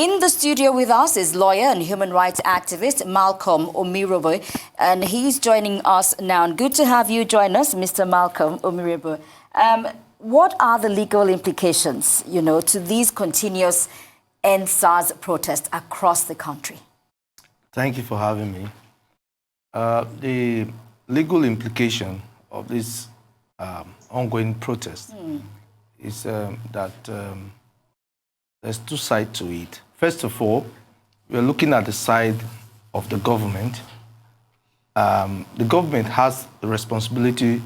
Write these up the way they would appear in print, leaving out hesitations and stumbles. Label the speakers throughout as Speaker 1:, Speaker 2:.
Speaker 1: in the studio with us is lawyer and human rights activist Malcolm Omirhobo, and he's joining us now. And good to have you join us, Mr. Malcolm Omirhobo. What are the legal implications, to these continuous end-SARS protests across the country?
Speaker 2: Thank you for having me. The legal implication of this ongoing protest is that there's two sides to it. First of all, we're looking at the side of the government. The government has the responsibility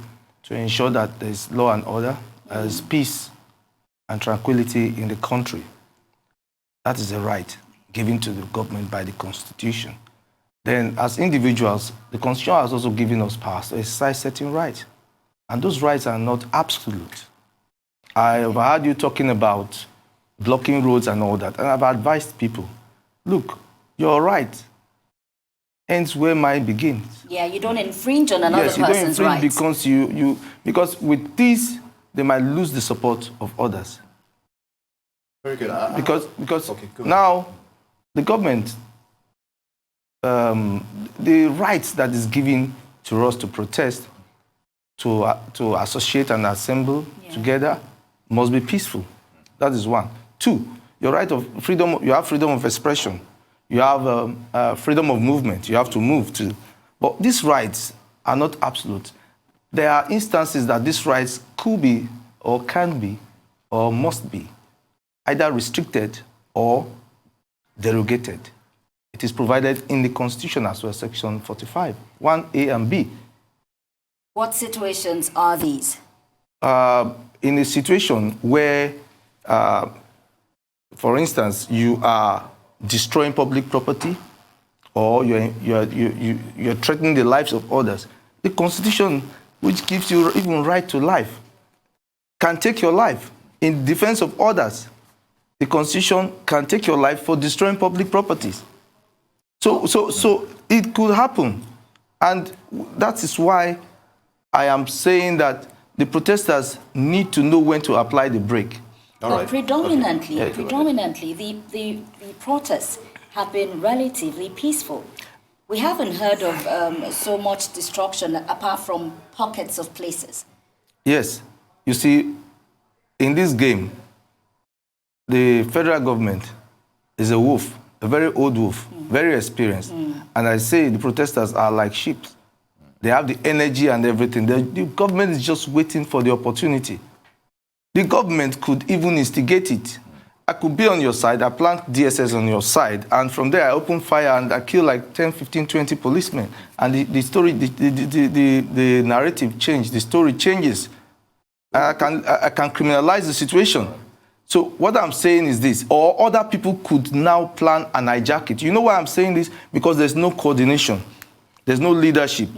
Speaker 2: to ensure that there's law and order, there's peace and tranquility in the country. That is a right given to the government by the Constitution. Then, as individuals, the Constitution has also given us powers to exercise certain rights. And those rights are not absolute. I've heard you talking about blocking roads and all that, and I've advised people, look, your right ends where mine begins.
Speaker 1: Yeah, you don't infringe on another person's rights.
Speaker 2: Yes, you don't infringe because with this, they might lose the support of others.
Speaker 3: Very good.
Speaker 2: Because okay, now the government, the rights that is given to us to protest, to associate and assemble together, must be peaceful. That is one. Two, your right of freedom. You have freedom of expression. You have freedom of movement. You have to move too. But these rights are not absolute. There are instances that these rights could be, or can be, or must be either restricted or derogated. It is provided in the Constitution as well, Section 45, 1A and B.
Speaker 1: What situations are these?
Speaker 2: In a situation where, for instance, you are destroying public property or you're threatening the lives of others, the Constitution, which gives you even right to life, can take your life in defense of others. The Constitution can take your life for destroying public properties. So it could happen. And that is why I am saying that the protesters need to know when to apply the brake.
Speaker 1: But predominantly, the protests have been relatively peaceful. We haven't heard of so much destruction apart from pockets of places.
Speaker 2: Yes. You see, in this game, the federal government is a wolf, a very old wolf, very experienced. And I say the protesters are like sheep. They have the energy and everything. The government is just waiting for the opportunity. The government could even instigate it. I could be on your side, I plant DSS on your side, and from there I open fire and I kill like 10, 15, 20 policemen. And the story, the narrative changes, the story changes. I can criminalize the situation. So what I'm saying is this, or other people could now plan and hijack it. You know why I'm saying this? Because there's no coordination. There's no leadership.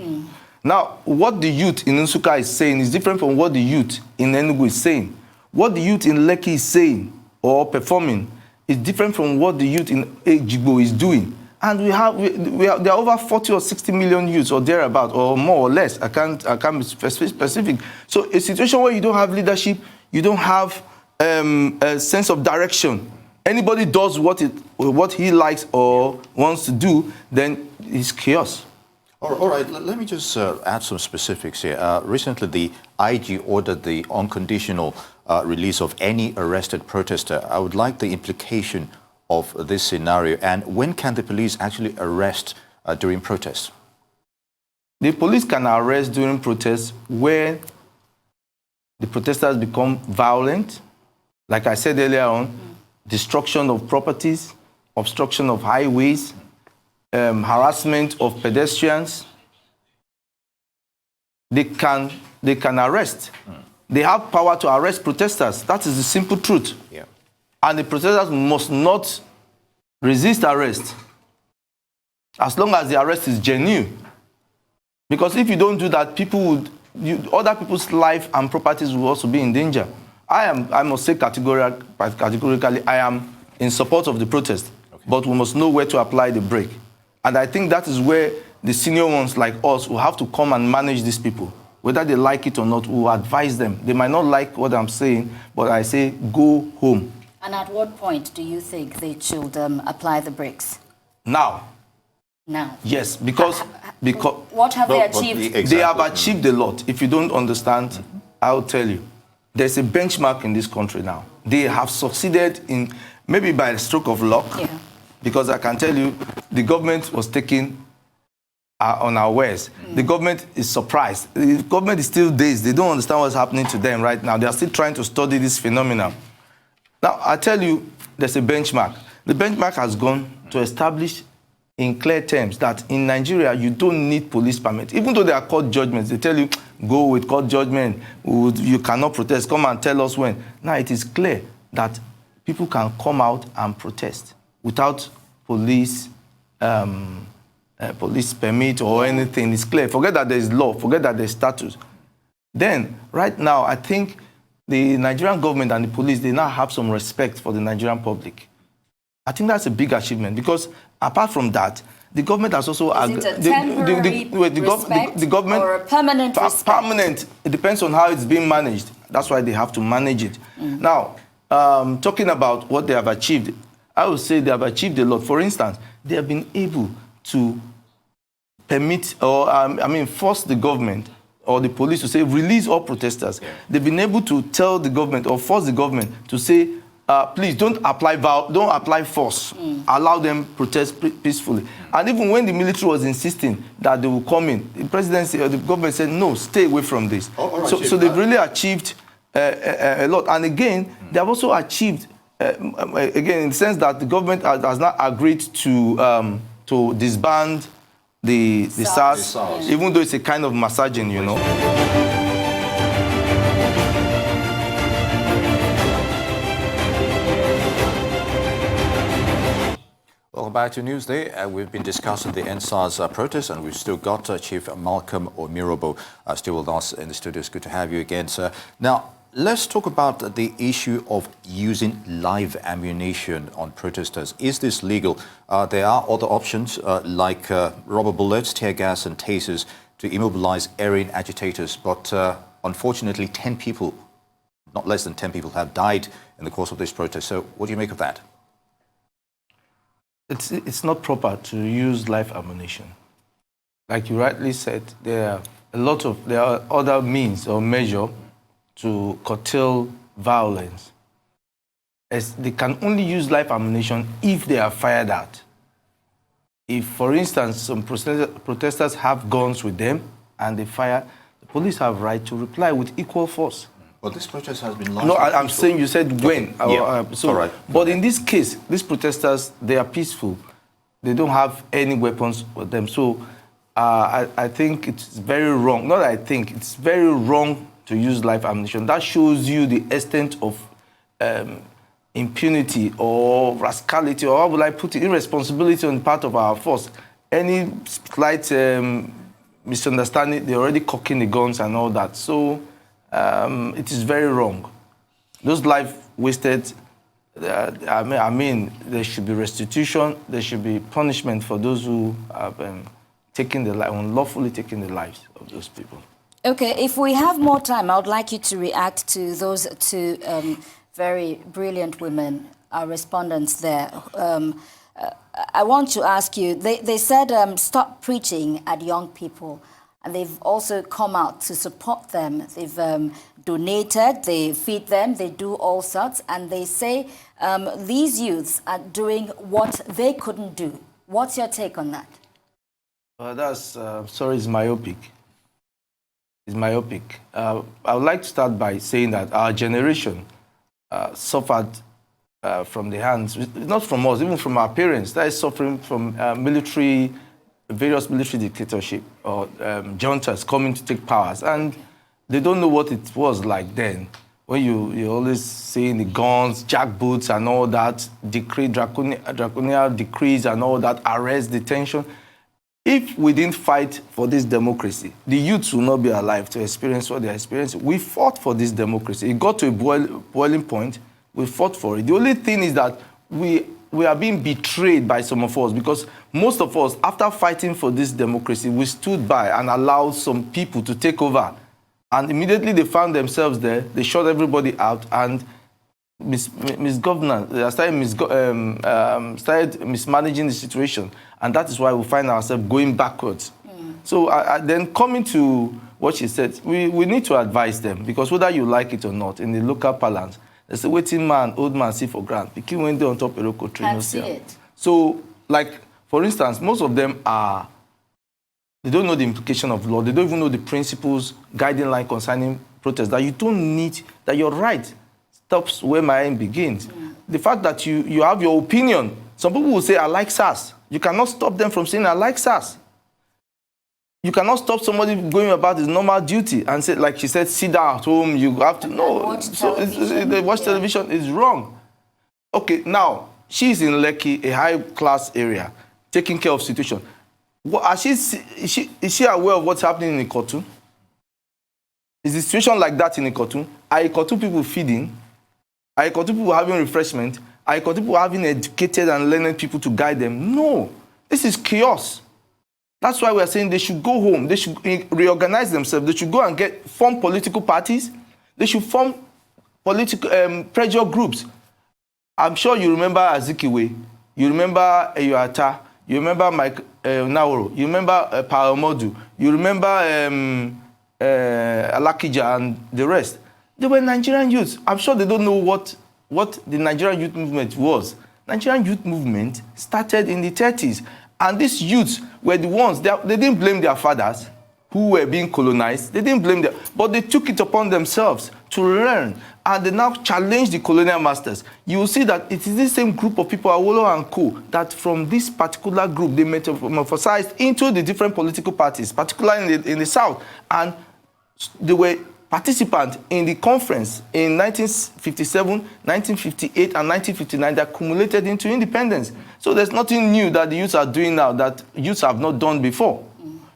Speaker 2: Now, what the youth in Nsukka is saying is different from what the youth in Enugu is saying. What the youth in Lekki is saying or performing is different from what the youth in Ejigbo is doing. And there are over 40 or 60 million youths or thereabout, or more or less. I can't be specific. So a situation where you don't have leadership, you don't have a sense of direction. Anybody does what he likes or wants to do, then it's chaos.
Speaker 3: All right, let me just add some specifics here. Recently, the IG ordered the unconditional release of any arrested protester. I would like the implication of this scenario, and when can the police actually arrest during protests?
Speaker 2: The police can arrest during protests where the protesters become violent, like I said earlier on, destruction of properties, obstruction of highways, harassment of pedestrians. They can arrest. They have power to arrest protesters. That is the simple truth.
Speaker 3: Yeah.
Speaker 2: And the protesters must not resist arrest as long as the arrest is genuine. Because if you don't do that, other people's life and properties will also be in danger. I must say categorically, I am in support of the protest, but we must know where to apply the brake. And I think that is where the senior ones like us will have to come and manage these people. Whether they like it or not, we'll advise them. They might not like what I'm saying, but I say go home.
Speaker 1: And at what point do you think they should apply the brakes?
Speaker 2: Now.
Speaker 1: Now.
Speaker 2: Yes, because
Speaker 1: what have they achieved?
Speaker 2: They have achieved a lot. If you don't understand, I'll tell you. There's a benchmark in this country now. They have succeeded in, maybe by a stroke of luck, because I can tell you, the government was taking unawares. The government is surprised. The government is still dazed. They don't understand what's happening to them right now. They are still trying to study this phenomenon. Now, I tell you, there's a benchmark. The benchmark has gone to establish in clear terms that in Nigeria, you don't need police permit. Even though there are court judgments, they tell you, go with court judgment, you cannot protest, come and tell us when. Now it is clear that people can come out and protest without police police permit or anything. It's clear. Forget that there is law, forget that there is status. Then, right now, I think the Nigerian government and the police, they now have some respect for the Nigerian public. I think that's a big achievement because apart from that, the government has also...
Speaker 1: Is it a temporary respect or a permanent respect?
Speaker 2: Permanent. It depends on how it's being managed. That's why they have to manage it. Now, talking about what they have achieved, I would say they have achieved a lot. For instance, they have been able to permit or, force the government or the police to say, release all protesters. They've been able to tell the government or force the government to say, please don't apply force. Allow them protest peacefully. And even when the military was insisting that they will come in, the presidency or the government said, no, stay away from this. So they've really achieved a lot. And again, they have also achieved, again, in the sense that the government has not agreed to disband the SARS, even though it's a kind of massaging, you know.
Speaker 3: Welcome back to Newsday. We've been discussing the NSAS protest, and we've still got Chief Malcolm Omirhobo still with us in the studio. It's good to have you again, sir. Now, let's talk about the issue of using live ammunition on protesters. Is this legal? There are other options like rubber bullets, tear gas, and tasers to immobilize erring agitators. But unfortunately, 10 people, not less than 10 people, have died in the course of this protest. So what do you make of that?
Speaker 2: It's not proper to use live ammunition. Like you rightly said, there are other means or measure to curtail violence. As they can only use live ammunition if they are fired at. If, for instance, some protesters have guns with them and they fire, the police have right to reply with equal force.
Speaker 3: But this protest has been launched.
Speaker 2: No, I'm saying you said when.
Speaker 3: All right.
Speaker 2: But in this case, these protesters, they are peaceful. They don't have any weapons with them. So I think it's very wrong. Not I think, it's very wrong to use live ammunition. That shows you the extent of impunity or rascality, or how would I put it, irresponsibility on the part of our force. Any slight misunderstanding, they're already cocking the guns and all that. So it is very wrong. Those lives wasted, there should be restitution, there should be punishment for those who have unlawfully taken the lives of those people.
Speaker 1: Okay, if we have more time, I would like you to react to those two very brilliant women, our respondents there. I want to ask you, they said stop preaching at young people. And they've also come out to support them. They've donated, they feed them, they do all sorts. And they say these youths are doing what they couldn't do. What's your take on that?
Speaker 2: It's myopic. It's myopic. I would like to start by saying that our generation suffered from the hands, not from us, even from our parents, that is suffering from various military dictatorship or juntas coming to take powers, and they don't know what it was like then. When you always seeing the guns, jackboots and all that, draconian decrees and all that, arrest, detention. If we didn't fight for this democracy, the youths will not be alive to experience what they're experiencing. We fought for this democracy. It got to a boiling point. We fought for it. The only thing is that we are being betrayed by some of us, because most of us, after fighting for this democracy, we stood by and allowed some people to take over. And immediately they found themselves there, they shut everybody out, and misgovernance. They started mismanaging the situation, and that is why we find ourselves going backwards. So then coming to what she said, we need to advise them, because whether you like it or not, in the local parlance, there's a waiting man, old man, see for grant. The king went there on top of Eroko train.
Speaker 1: Can't see it.
Speaker 2: So, like, for instance, most of them they don't know the implication of law. They don't even know the principles, guiding line concerning protest, that you don't need, that your right stops where my aim begins. The fact that you have your opinion, some people will say, I like SARS. You cannot stop them from saying, I like SARS. You cannot stop somebody going about his normal duty and say, like she said, sit down at home, you have to, no. Watch television is wrong. Okay, now, she's in Lekki, a high-class area, taking care of situation. Is she aware of what's happening in Ikotu? Is the situation like that in Ikotu? Are Ikotu people feeding? Are Ikotu people having refreshment? Are Ikotu people having educated and learned people to guide them? No. This is chaos. That's why we are saying they should go home. They should reorganize themselves. They should go and form political parties. They should form political pressure groups. I'm sure you remember Azikiwe. You remember Eyuata. You remember Mike Nauro. You remember Paramodu. You remember Alakija and the rest. They were Nigerian youths. I'm sure they don't know what the Nigerian youth movement was. Nigerian youth movement started in the 30s. And these youths were the ones, they didn't blame their fathers who were being colonized. They didn't blame them, but they took it upon themselves to learn. And they now challenge the colonial masters. You will see that it is the same group of people, Awolowo and co., that from this particular group, they metamorphosized into the different political parties, particularly in the South. And they were participants in the conference in 1957, 1958, and 1959 that accumulated into independence. So there's nothing new that the youths are doing now that youths have not done before.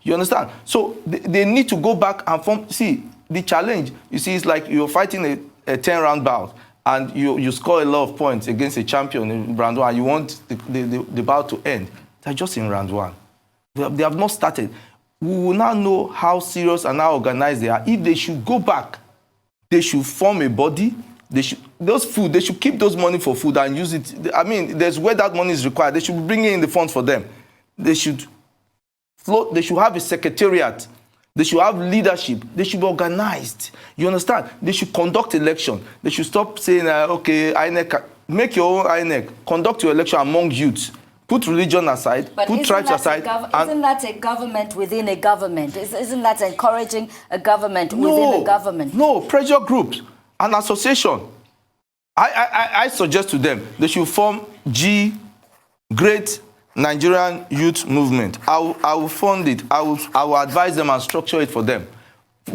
Speaker 2: You understand? So they need to go back and form. See, the challenge, you see, it's like you're fighting a 10-round bout, and you score a lot of points against a champion in round one, and you want the bout to end. They're just in round one. They have not started. We will now know how serious and how organized they are. If they should go back, they should form a body. They should keep those money for food and use it. I mean, there's where that money is required. They should be bringing in the funds for them. They should float. They should have a secretariat. They should have leadership. They should be organized. You understand? They should conduct election. They should stop saying, okay, INEC, make your own INEC. Conduct your election among youths. Put religion aside,
Speaker 1: but
Speaker 2: put tribes aside.
Speaker 1: Isn't that a government within a government? Isn't that encouraging a government within a government?
Speaker 2: No, pressure groups, an association. I suggest to them they should form Great Nigerian Youth Movement. I will fund it. I will advise them and structure it for them.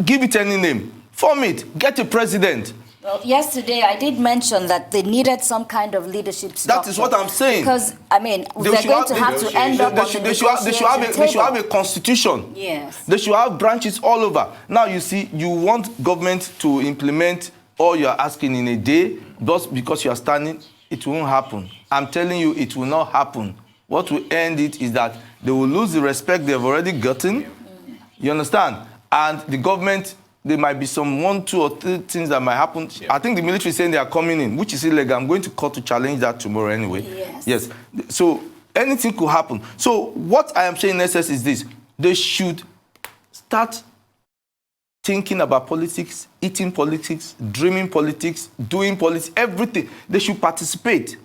Speaker 2: Give it any name. Form it. Get a president.
Speaker 1: Well, yesterday I did mention that they needed some kind of leadership structure.
Speaker 2: That is what I'm saying.
Speaker 1: Because, I mean, they're going to have to end up on the negotiation
Speaker 2: They should have a constitution.
Speaker 1: Yes.
Speaker 2: They should have branches all over. Now, you see, you want government to implement all you're asking in a day, just because you are standing, it won't happen. I'm telling you, it will not happen. What will end it is that they will lose the respect they've already gotten. You understand? And the government, there might be some 1, 2, or 3 things that might happen. Yeah. I think the military is saying they are coming in, which is illegal. I'm going to court to challenge that tomorrow anyway. Yes. So anything could happen. So what I am saying in essence is this. They should start thinking about politics, eating politics, dreaming politics, doing politics, everything. They should participate.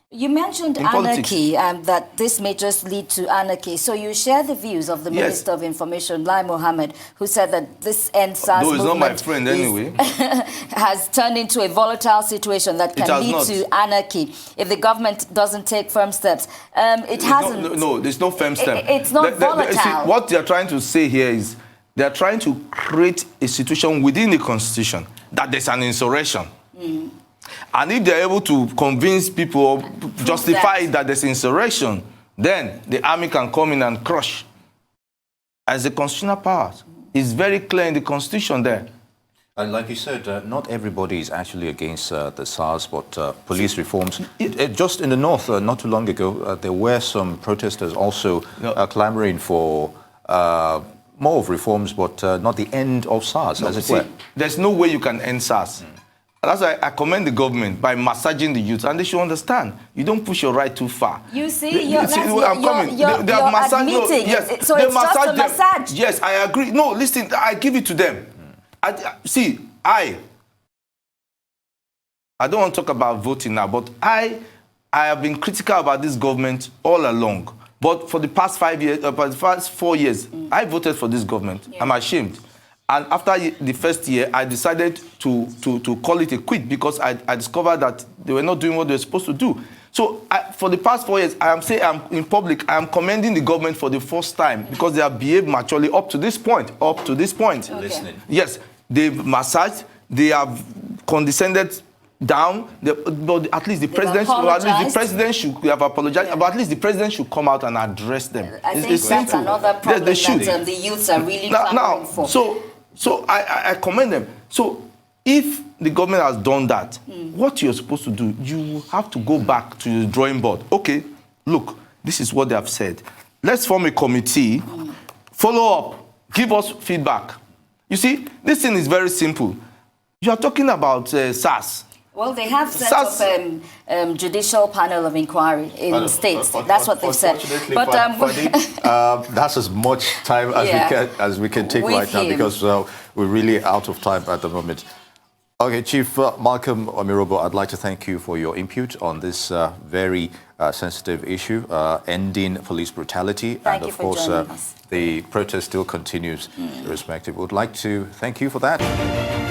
Speaker 1: You mentioned anarchy, that this may just lead to anarchy. So you share the views of the Minister of Information, Lai Mohammed, who said that this NSAS movement
Speaker 2: not my friend anyway.
Speaker 1: has turned into a volatile situation that can lead to anarchy if the government doesn't take firm steps. It hasn't.
Speaker 2: No, there's no firm step.
Speaker 1: It's not volatile.
Speaker 2: See, what they're trying to say here is they're trying to create a situation within the Constitution that there's an insurrection. And if they're able to convince people or justify that there's insurrection, then the army can come in and crush. As a constitutional power, it's very clear in the Constitution there.
Speaker 3: And like you said, not everybody is actually against the SARS, but police reforms. Just in the north, not too long ago, there were some protesters also clamoring for more of reforms, but not the end of SARS, as it were.
Speaker 2: There's no way you can end SARS. That's why I commend the government by massaging the youth, and they should understand. You don't push your right too far.
Speaker 1: You see,
Speaker 2: They
Speaker 1: you're
Speaker 2: have
Speaker 1: admitting.
Speaker 2: yes,
Speaker 1: So
Speaker 2: they
Speaker 1: it's just a
Speaker 2: massage them.
Speaker 1: massage.
Speaker 2: Yes, I agree. No, listen, I give it to them. I don't want to talk about voting now, but I have been critical about this government all along. But for the past 5 years, for the past 4 years, I voted for this government. Yeah. I'm ashamed. And after the first year, I decided to call it a quit because I discovered that they were not doing what they were supposed to do. So for the past 4 years, I'm in public, I am commending the government for the first time because they have behaved maturely up to this point. Okay.
Speaker 3: Listening.
Speaker 2: Yes, they've massaged, they have condescended down, but at least the president should have apologized. Yeah. But at least the president should come out and address them.
Speaker 1: I think that's another problem that the youths are really clamoring for.
Speaker 2: So I commend them. So if the government has done that, what you're supposed to do, you have to go back to the drawing board. Okay, look, this is what they have said. Let's form a committee, follow up, give us feedback. You see, this thing is very simple. You are talking about SARS.
Speaker 1: Well, they have set up judicial panel of inquiry in states. That's what they've said. But
Speaker 3: that's as much time as we can take right now because we're really out of time at the moment. Okay, Chief Malcolm Omirhobo, I'd like to thank you for your input on this very sensitive issue, ending police brutality.
Speaker 1: Thank you for joining us.
Speaker 3: The protest still continues irrespective. We'd like to thank you for that.